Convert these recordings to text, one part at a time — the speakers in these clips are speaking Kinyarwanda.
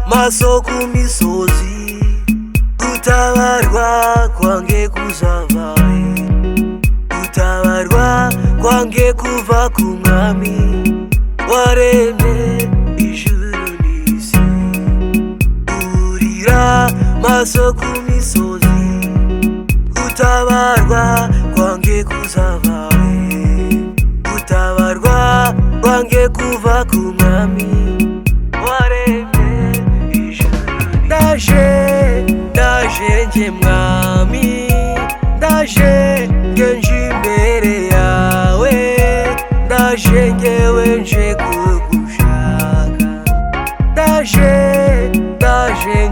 maso ku misozi, gutabarwa kwange kuzavahe, gutabarwa kwange kuva ku mwami waremye ijuru n'isi. Urira maso ku misozi, gutabarwa kwange kuzavahe, gutabarwa kwange kuva ku mwami waremye ijuru. Ndaje nje mwami, ndaje nje imbere yawe, ndaje ngewe nje kugushaka. Ndaje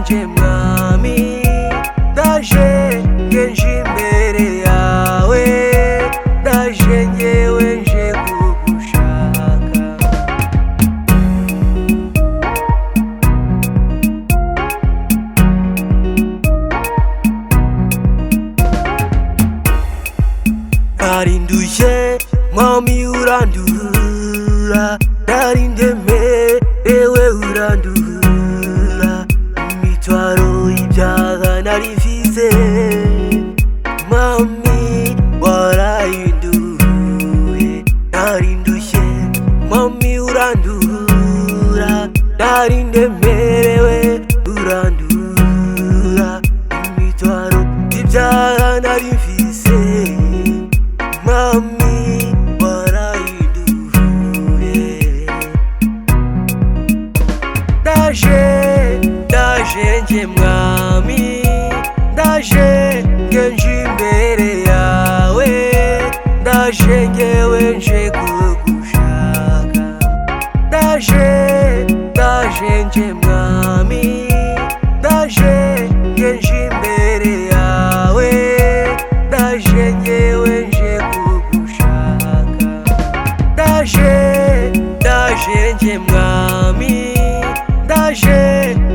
nje mwami, ndaje nje imbere yawe, ndaje ngewe nje kugushaka. Narinduye mwami urandura, narindemerewe urandura, imitwaro y'ibyaha narivize, mwami warayinduye. Narinduye mwami urandura, narindemerewe urandura, imitwaro y'ibyaha narivize, mwami warayinduye. Ndaje nje mwami, ndaje nje imbere yawe, ndaje ngewe nje kugushaka. Ndaje nje mwami, ndaje nje imbere yawe, ndaje ngewe nje kugushaka. Ndaje nje mwami, ndaje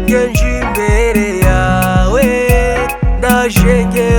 nje imbere yawe, ndaje ngewe